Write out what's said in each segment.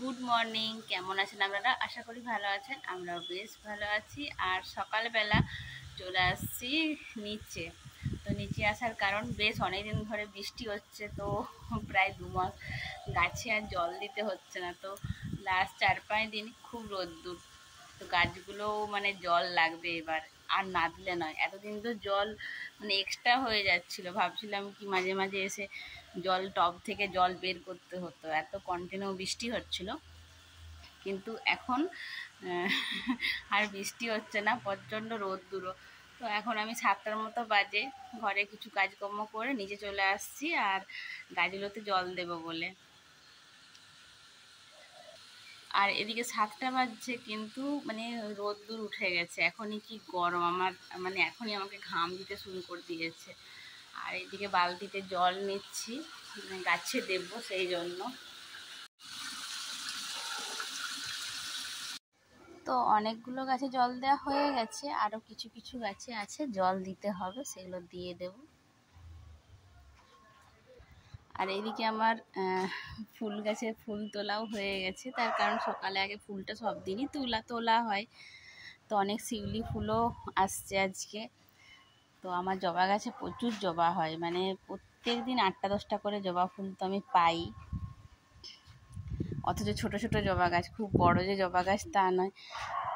Good morning, কেমন আছেন আপনারা? আশা করি ভালো আছেন, আমরাও বেশ ভালো আছি। আর সকালবেলা চলে আসছি নিচে। তো নিচে আসার কারণ বেশ অনেকদিন ধরে বৃষ্টি হচ্ছে, তো প্রায় 2 মাস গাছে আর জল দিতে হচ্ছে না। তো লাস্ট 4-5 দিন খুব রোদ্দুর, তো গাছগুলো মানে জল লাগবে এবার, আর না দিলে নয়। এতদিন তো জল মানে এক্সট্রা হয়ে যাচ্ছিল, ভাবছিলাম কি মাঝে মাঝে এসে জল টব থেকে জল বের করতে হতো, এত কন্টিনিউ বৃষ্টি হচ্ছিল। কিন্তু এখন আর বৃষ্টি হচ্ছে না, প্রচণ্ড রোদ্দুরও। তো এখন আমি 7টার মতো বাজে ঘরে কিছু কাজকর্ম করে নিচে চলে আসছি আর গাছগুলোতে জল দেবো বলে। আর এদিকে 7টা বাজছে, কিন্তু মানে রোদ্দুর উঠে গেছে। এখনই কি গরম, আমার মানে এখনই আমাকে ঘাম দিতে শুরু করে দিয়েছে। আর এদিকে বালতিতে জল নিচ্ছি, গাছে দেবো সেই জন্য। তো অনেকগুলো গাছে জল দেওয়া হয়ে গেছে, আরও কিছু কিছু গাছে আছে জল দিতে হবে, সেগুলো দিয়ে দেব। আর এদিকে আমার ফুল গাছে ফুল তোলাও হয়ে গেছে, তার কারণ সকালে আগে ফুলটা সব দিনই তোলা হয়। তো অনেক শিউলি ফুলও আসছে আজকে। তো আমার জবা গাছে প্রচুর জবা হয়, মানে প্রত্যেক দিন 8টা-10টা করে জবা ফুল তো আমি পাই। অথচ ছোট ছোট জবা গাছ, খুব বড় যে জবা গাছ তা নয়।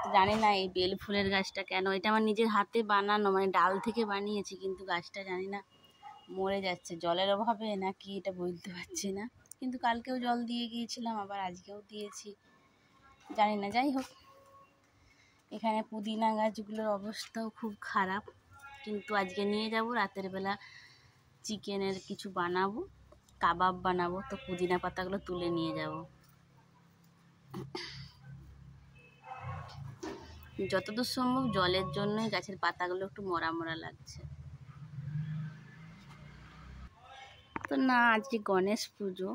তো জানি না এই বেল ফুলের গাছটা কেন, এটা আমার নিজের হাতে বানানো, মানে ডাল থেকে বানিয়েছি, কিন্তু গাছটা জানি না মরে যাচ্ছে, জলের অভাবে না কি এটা বুঝতে পারছি না। কিন্তু কালকেও জল দিয়ে গিয়েছিলাম, আবার আজকেও দিয়েছি, জানি না। যাই হোক, এখানে পুদিনা গাছগুলোর অবস্থাও খুব খারাপ, কিন্তু আজকে নিয়ে যাব রাতের বেলা চিকেনের কিছু বানাবো, কাবাব বানাবো, তো পুদিনা পাতাগুলো তুলে নিয়ে যাব। যতদূর সম্ভব জলের জন্যই গাছের পাতাগুলো একটু মরা মরা লাগছে। তো না, আজকে গণেশ পুজো,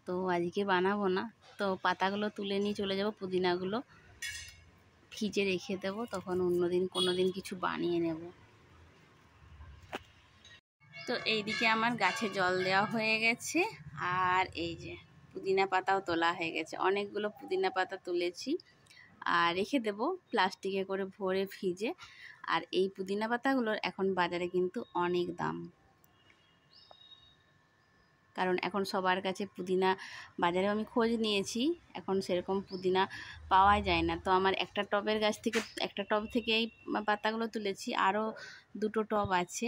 তো আজকে বানাবো না। তো পাতাগুলো তুলে নিয়ে চলে যাব, পুদিনাগুলো ফ্রিজে রেখে দেবো, তখন অন্যদিন কোনো দিন কিছু বানিয়ে নেব। তো এইদিকে আমার গাছে জল দেওয়া হয়ে গেছে, আর এই যে পুদিনা পাতাও তোলা হয়ে গেছে। অনেকগুলো পুদিনা পাতা তুলেছি আর রেখে দেব প্লাস্টিকে করে ভরে ফ্রিজে। আর এই পুদিনা পাতাগুলোর এখন বাজারে কিন্তু অনেক দাম, কারণ এখন সবার কাছে পুদিনা, বাজারে আমি খোঁজ নিয়েছি, এখন সেরকম পুদিনা পাওয়া যায় না। তো আমার একটা টবের গাছ থেকে, একটা টব থেকে এই পাতাগুলো তুলেছি, আরও 2টো টব আছে,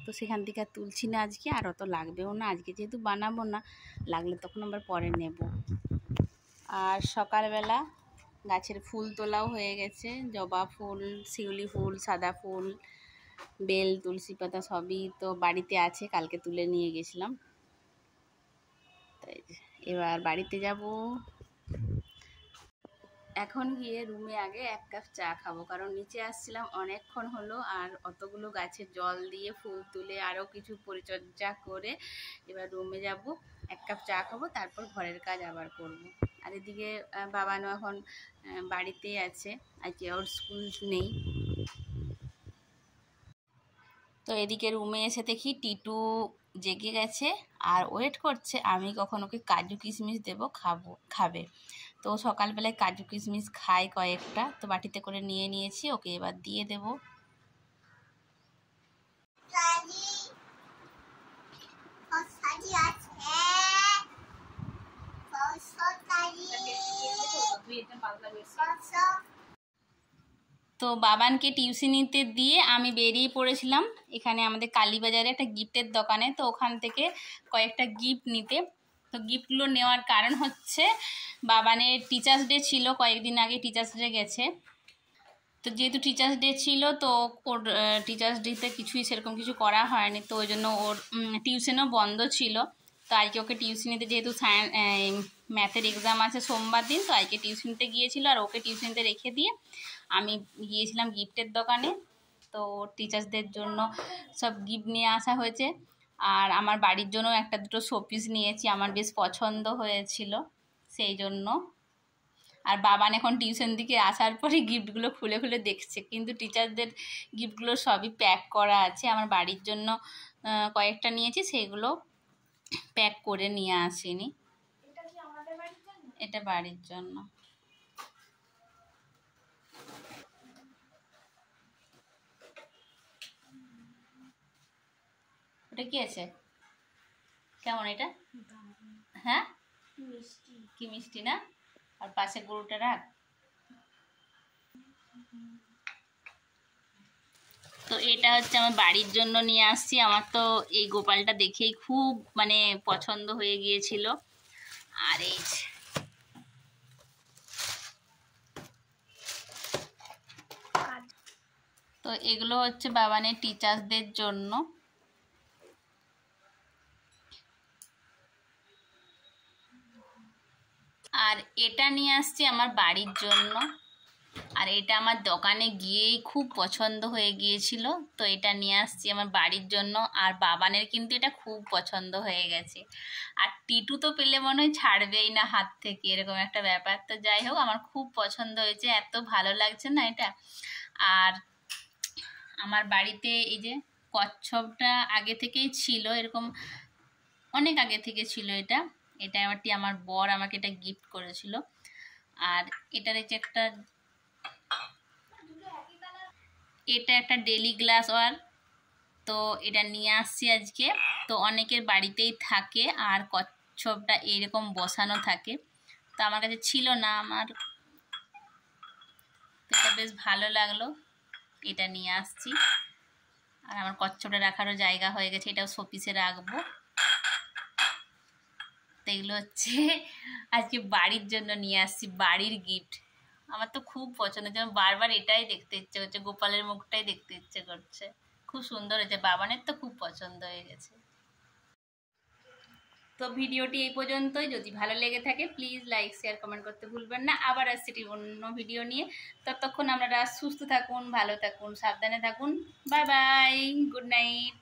তো সেখান থেকে আর তুলছি না আজকে, আর অত লাগবেও না আজকে, যেহেতু বানাবো না, লাগলে তখন আবার পরে নেব। আর সকালবেলা গাছের ফুল তোলাও হয়ে গেছে, জবা ফুল, শিউলি ফুল, সাদা ফুল, বেল, তুলসী পাতা সবই তো বাড়িতে আছে, কালকে তুলে নিয়ে গেছিলাম। তাই এবার বাড়িতে যাব, এখন গিয়ে রুমে আগে 1 কাপ চা খাবো, কারণ নিচে আসছিলাম অনেকক্ষণ হলো, আর অতগুলো গাছে জল দিয়ে ফুল তুলে আরও কিছু পরিচর্যা করে এবার রুমে যাব, 1 কাপ চা খাবো, তারপর ঘরের কাজ আবার করব। আর এদিকে বাবানও এখন বাড়িতেই আছে, আজকে ওর স্কুল নেই। তো এদিকে রুমে এসে দেখি টিটু জেগে গেছে আর ওয়েট করছে আমি কখন ওকে কাজু কিশমিশ দেবো, খাবে। তো সকালবেলায় কাজু কিশমিশ খায় কয়েকটা, তো বাটিতে করে নিয়ে নিয়েছি, ওকে এবার দিয়ে দেব। তো বাবানকে টিউশনিতে দিয়ে আমি বেরিয়ে পড়েছিলাম এখানে আমাদের কালীবাজারে একটা গিফটের দোকানে, তো ওখান থেকে কয়েকটা গিফট নিতে। তো গিফটগুলো নেওয়ার কারণ হচ্ছে বাবানের টিচার্স ডে ছিল, কয়েকদিন আগে টিচার্স ডে গেছে। তো যেহেতু টিচার্স ডে ছিল, তো ওর টিচার্স ডেতে কিছুই সেরকম কিছু করা হয়নি, তো ওই জন্য ওর টিউশনও বন্ধ ছিল। তো আজকে ওকে টিউশনিতে, যেহেতু ম্যাথের এক্সাম আছে সোমবার দিন, তো আজকে টিউশনিতে গিয়েছিল, আর ওকে টিউশনিতে রেখে দিয়ে আমি গিয়েছিলাম গিফটের দোকানে। তো টিচার্সদের জন্য সব গিফট নিয়ে আসা হয়েছে, আর আমার বাড়ির জন্য 1-2টো শোপিস নিয়েছি, আমার বেশ পছন্দ হয়েছিল সেই জন্য। আর বাবান এখন টিউশন থেকে আসার পরে গিফটগুলো খুলে খুলে দেখছে, কিন্তু টিচারদের গিফটগুলো সবই প্যাক করা আছে। আমার বাড়ির জন্য কয়েকটা নিয়েছি, সেগুলো প্যাক করে নিয়ে আসিনি। এটা বাড়ির জন্য। ওটা কি আছে, কেমন এটা? হ্যাঁ কি মিষ্টি না? আর পাশে গরুটা রাখ। তো এটা হচ্ছে আমার বাড়ির জন্য নিয়ে আসছি। আমার তো এই গোপালটা দেখেই খুব মানে পছন্দ হয়ে গিয়েছিল। আর এই তো এগুলো হচ্ছে বাবানের টিচার্সদের জন্য। আর এটা নিয়ে আসছি আমার বাড়ির জন্য। আর এটা আমার দোকানে গিয়েই খুব পছন্দ হয়ে গিয়েছিল, তো এটা নিয়ে আসছি আমার বাড়ির জন্য। আর বাবানের কিন্তু এটা খুব পছন্দ হয়ে গেছে। আর টিটু তো পেলে মনে হয় ছাড়বেই না হাত থেকে, এরকম একটা ব্যাপার। তো যাই হোক, আমার খুব পছন্দ হয়েছে, এত ভালো লাগছে না এটা। আর আমার বাড়িতে এই যে কচ্ছপটা আগে থেকেই ছিল, এরকম অনেক আগে থেকে ছিল এটা। এটা আবারটি আমার বর আমাকে এটা গিফট করেছিল। আর এটার এই যে এটা একটা ডেলি গ্লাস ওয়ার, তো এটা নিয়ে আসছি আজকে। তো অনেকের বাড়িতেই থাকে, আর কচ্ছপটা এরকম বসানো থাকে, তো আমার কাছে ছিল না। আমার এটা বেশ ভালো লাগলো, এটা নিয়ে আসছি। আর আমার কচ্ছপটা রাখারও জায়গা হয়ে গেছে, এটাও শোপিসে রাখবো। তো এগুলো হচ্ছে আজকে বাড়ির জন্য নিয়ে আসছি, বাড়ির গিফট। আমার তো খুব পছন্দ হচ্ছে, আমার বারবার এটাই দেখতে ইচ্ছে করছে, গোপালের মুখটাই দেখতে ইচ্ছে করছে। খুব সুন্দর হয়েছে, বাবানের তো খুব পছন্দ হয়ে গেছে। তো ভিডিওটি এই পর্যন্তই। যদি ভালো লেগে থাকে প্লিজ লাইক শেয়ার কমেন্ট করতে ভুলবেন না। আবার আসছি অন্য ভিডিও নিয়ে। ততক্ষণ আপনারা সুস্থ থাকুন, ভালো থাকুন, সাবধানে থাকুন। Bye bye, good night.